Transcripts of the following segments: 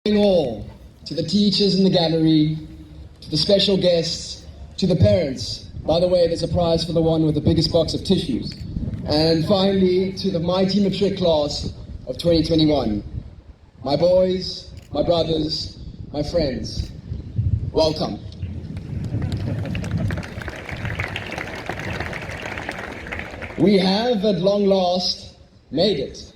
All to the teachers in the gallery, to the special guests, to the parents. By the way, there's a prize for the one with the biggest box of tissues. And finally, to the mighty matric class of 2021. My boys, my brothers, my friends, welcome. We have, at long last, made it.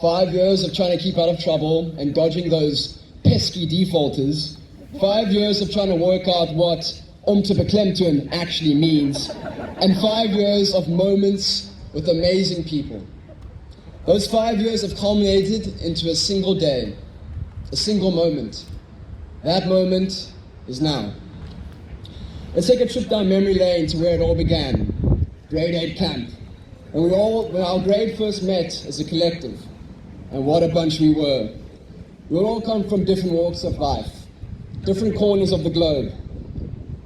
5 years of trying to keep out of trouble and dodging those pesky defaulters. 5 years of trying to work out what te beklemtoon actually means. And 5 years of moments with amazing people. Those 5 years have culminated into a single day, a single moment. That moment is now. Let's take a trip down memory lane to where it all began, grade 8 camp. And when our grade first met as a collective, and what a bunch we were. We all come from different walks of life, different corners of the globe.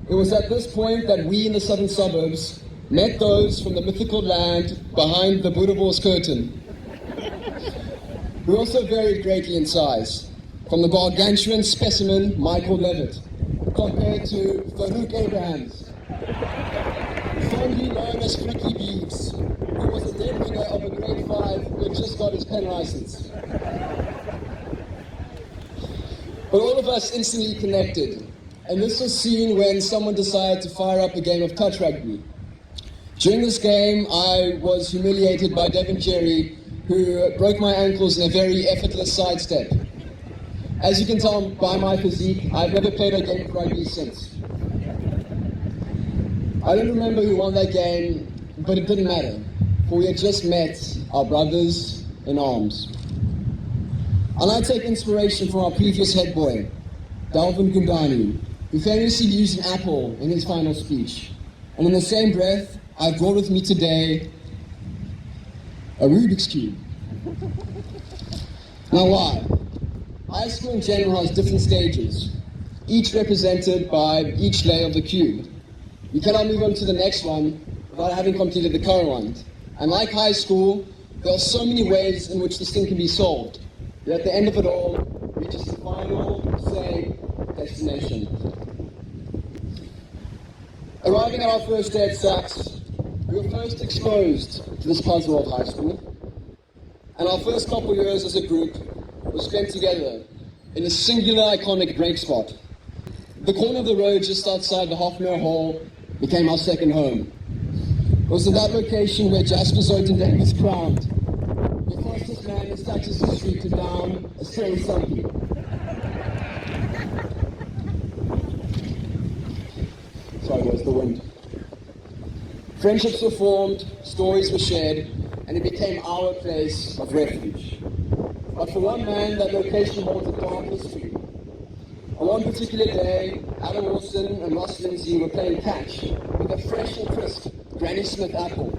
It was at this point that we in the southern suburbs met those from the mythical land behind the Boerewors curtain. We also varied greatly in size, from the gargantuan specimen Michael Levitt, compared to Farouk Abrahams, fondly known as Ricky Beeves, who was a dead ringer of a grade 5 who had just got his pen license. But all of us instantly connected, and this was seen when someone decided to fire up a game of touch rugby. During this game, I was humiliated by Devin Jerry, who broke my ankles in a very effortless sidestep. As you can tell by my physique, I've never played a game of rugby since. I don't remember who won that game, but it didn't matter, for we had just met our brothers in arms. And I take inspiration from our previous head boy, Dalvin Gundani, who famously used an apple in his final speech. And in the same breath, I brought with me today a Rubik's Cube. Now why? High school in general has different stages, each represented by each layer of the cube. You cannot move on to the next one without having completed the current one. And like high school, there are so many ways in which this thing can be solved. Yet at the end of it all, reaches the final, same destination. Arriving at our first day at SACS, we were first exposed to this puzzle of high school. And our first couple of years as a group were spent together in a singular iconic break spot. The corner of the road just outside the Hofmeyr Hall became our second home. It was at that location where Jasper Zotendijk was crowned, the fastest man in SACS history to down a stray sunkie. Sorry, where's the wind? Friendships were formed, stories were shared, and it became our place of refuge. But for one man, that location holds a dark history. On one particular day, Adam Wilson and Ross Lindsay were playing catch with a fresh and crisp Granny Smith apple.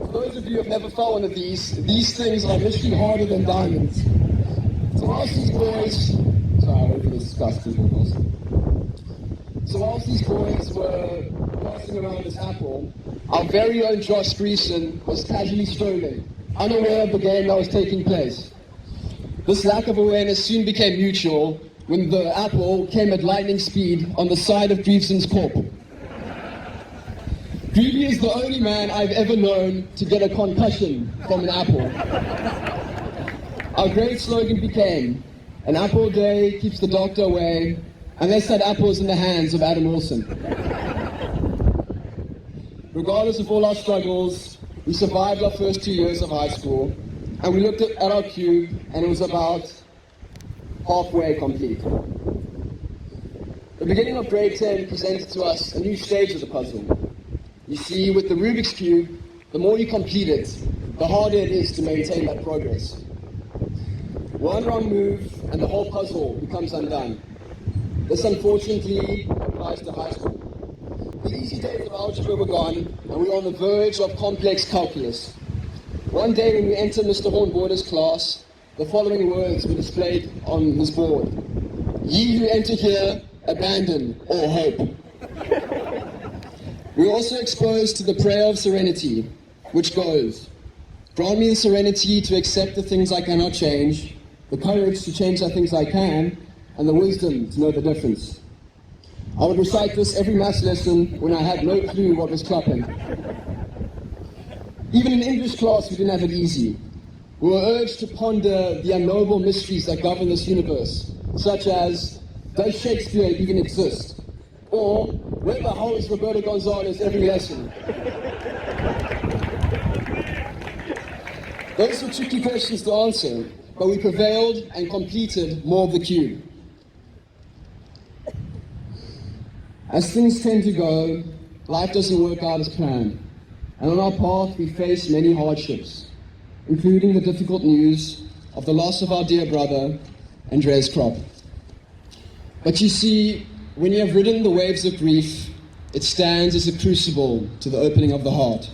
For those of you who have never felt one of these things are literally harder than diamonds. So whilst these boys, sorry, I don't think it's disgusting. So whilst these boys were passing around this apple, our very own Josh Greason was casually strolling, unaware of the game that was taking place. This lack of awareness soon became mutual when the apple came at lightning speed on the side of Greason's corp. Greavy is the only man I've ever known to get a concussion from an apple. Our great slogan became, an apple a day keeps the doctor away, unless that apple is in the hands of Adam Wilson. Regardless of all our struggles, we survived our first 2 years of high school, and we looked at our cube, and it was about halfway complete. The beginning of grade 10 presented to us a new stage of the puzzle. You see, with the Rubik's Cube, the more you complete it, the harder it is to maintain that progress. One wrong move, and the whole puzzle becomes undone. This unfortunately applies to high school. The easy days of algebra were gone, and we were on the verge of complex calculus. One day when we entered Mr. Hornborder's class, the following words were displayed on his board. Ye who enter here, abandon all hope. We were also exposed to the prayer of serenity, which goes, grant me the serenity to accept the things I cannot change, the courage to change the things I can, and the wisdom to know the difference. I would recite this every maths lesson when I had no clue what was clapping. Even in English class, we didn't have it easy. We were urged to ponder the unknowable mysteries that govern this universe, such as, does Shakespeare even exist? Or, where the hell is Roberto Gonzalez every lesson? Those were tricky questions to answer, but we prevailed and completed more of the cube. As things tend to go, life doesn't work out as planned. And on our path, we face many hardships, including the difficult news of the loss of our dear brother, Andreas Kropp. But you see, when you have ridden the waves of grief, it stands as a crucible to the opening of the heart.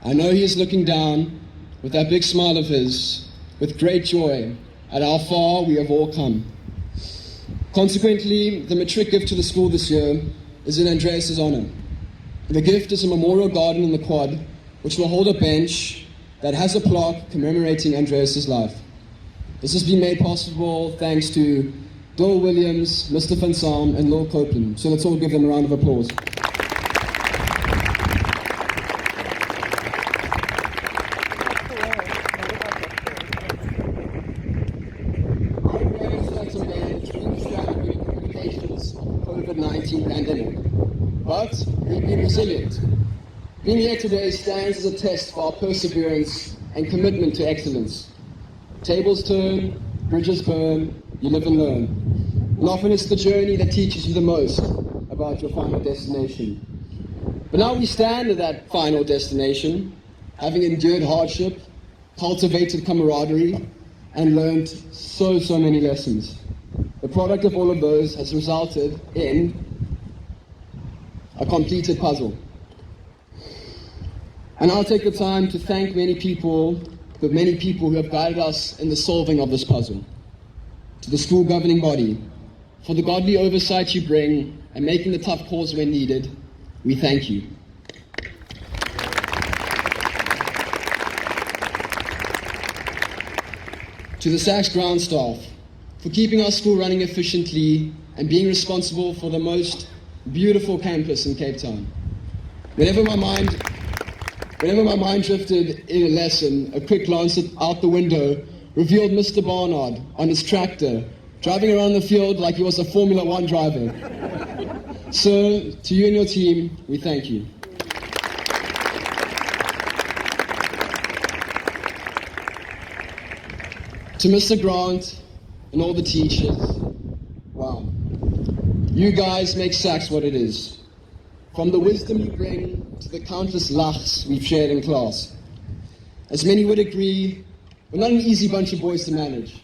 I know he is looking down with that big smile of his, with great joy at how far we have all come. Consequently, the matric gift to the school this year is in Andreas' honor. The gift is a memorial garden in the quad, which will hold a bench that has a plaque commemorating Andreas' life. This has been made possible thanks to Dole Williams, Mr. Van Salm, and Lil Copeland. So let's all give them a round of applause. COVID-19 pandemic, but we've been resilient. Being here today stands as a test for our perseverance and commitment to excellence. Tables turn, bridges burn, you live and learn. And often it's the journey that teaches you the most about your final destination. But now we stand at that final destination, having endured hardship, cultivated camaraderie, and learned so many lessons. The product of all of those has resulted in a completed puzzle. And I'll take the time to thank the many people who have guided us in the solving of this puzzle. To the school governing body, for the godly oversight you bring and making the tough calls when needed, we thank you. To the SACS ground staff, for keeping our school running efficiently and being responsible for the most beautiful campus in Cape Town. Whenever my mind drifted in a lesson, a quick glance out the window revealed Mr. Barnard on his tractor, driving around the field like he was a Formula One driver. So, to you and your team, we thank you. To Mr. Grant and all the teachers, wow. You guys make SACS what it is. From the wisdom you bring to the countless laughs we've shared in class. As many would agree, we're not an easy bunch of boys to manage.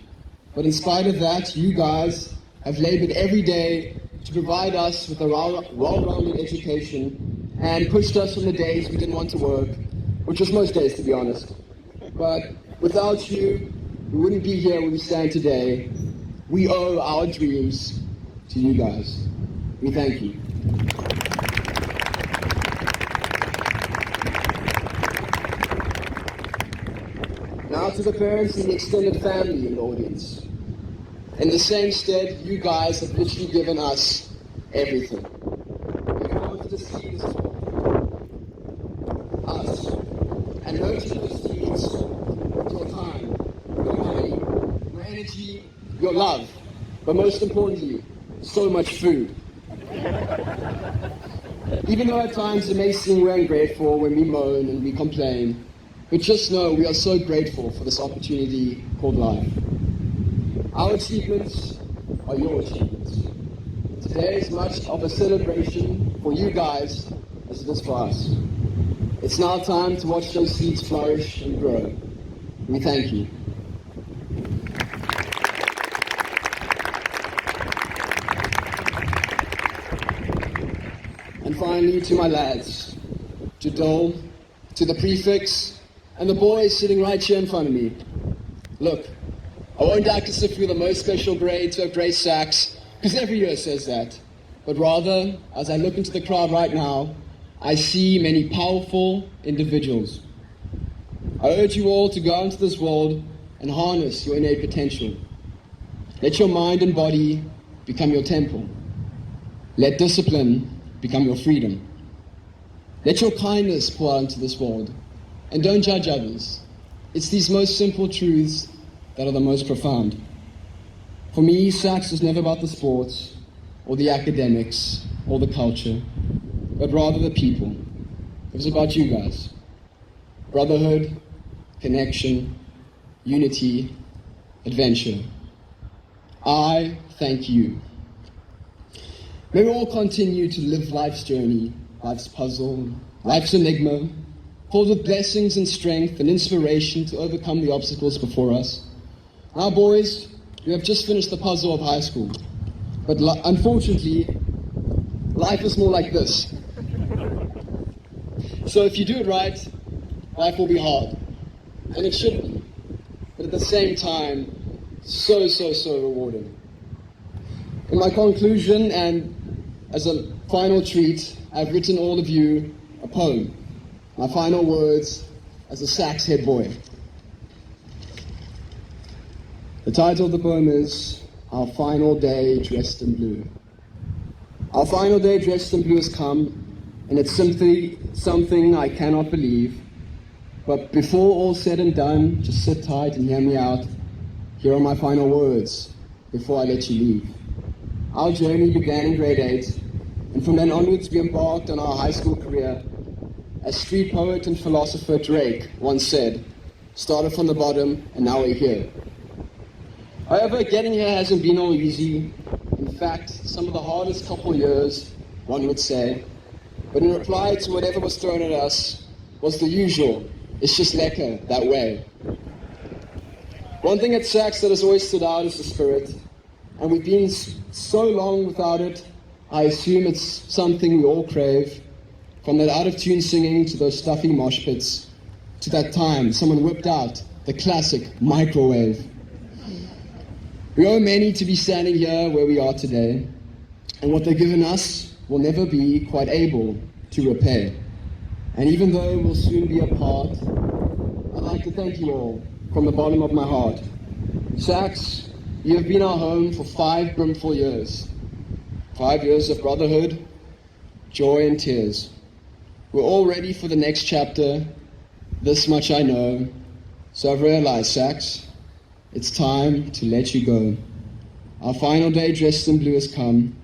But in spite of that, you guys have labored every day to provide us with a well-rounded education and pushed us from the days we didn't want to work, which was most days, to be honest. But without you, we wouldn't be here where we stand today. We owe our dreams to you guys. We thank you. Now to the parents and the extended family in the audience. In the same stead, you guys have literally given us everything. You've planted the seeds, us, and nurtured the seeds with your time, your money, your energy, your love, but most importantly, so much food. Even though at times it may seem we're ungrateful when we moan and we complain, but just know we are so grateful for this opportunity called life. Our achievements are your achievements. Today is much of a celebration for you guys as it is for us. It's now time to watch those seeds flourish and grow. We thank you. And finally, to my lads, to Dole, to the prefects, and the boys sitting right here in front of me. Look, I won't act as if you're the most special grade to have graced SACS, because every year says that. But rather, as I look into the crowd right now, I see many powerful individuals. I urge you all to go into this world and harness your innate potential. Let your mind and body become your temple. Let discipline become your freedom. Let your kindness pour out into this world. And don't judge others. It's these most simple truths that are the most profound. For me, SACS was never about the sports, or the academics, or the culture, but rather the people. It was about you guys. Brotherhood, connection, unity, adventure. I thank you. May we all continue to live life's journey, life's puzzle, life's enigma, filled with blessings and strength and inspiration to overcome the obstacles before us. Now, boys, you have just finished the puzzle of high school. But unfortunately, life is more like this. So if you do it right, life will be hard. And it should be. But at the same time, so rewarding. In my conclusion, and as a final treat, I've written all of you a poem. My final words as a SACS head boy. The title of the poem is Our Final Day Dressed in Blue. Our final day dressed in blue has come, and it's simply something I cannot believe. But before all said and done, just sit tight and hear me out. Here are my final words before I let you leave. Our journey began in grade 8, and from then onwards we embarked on our high school career. As street poet and philosopher Drake once said, started from the bottom and now we're here. However, getting here hasn't been all easy. In fact, some of the hardest couple years, one would say. But in reply to whatever was thrown at us was the usual, it's just lekker that way. One thing at SACS that has always stood out is the spirit. And we've been so long without it, I assume it's something we all crave. From that out-of-tune singing to those stuffy mosh pits, to that time someone whipped out the classic microwave. We owe many to be standing here where we are today, and what they've given us will never be quite able to repay. And even though we'll soon be apart, I'd like to thank you all from the bottom of my heart. SACS, you have been our home for 5 brimful years. 5 years of brotherhood, joy and tears. We're all ready for the next chapter. This much I know. So I've realized, SACS, it's time to let you go. Our final day dressed in blue has come.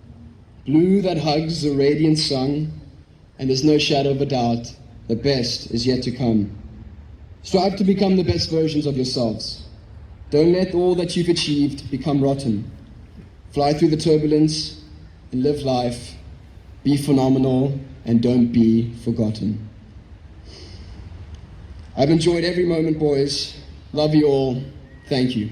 Blue that hugs the radiant sun, and there's no shadow of a doubt, the best is yet to come. Strive to become the best versions of yourselves. Don't let all that you've achieved become rotten. Fly through the turbulence and live life. Be phenomenal and don't be forgotten. I've enjoyed every moment, boys. Love you all. Thank you.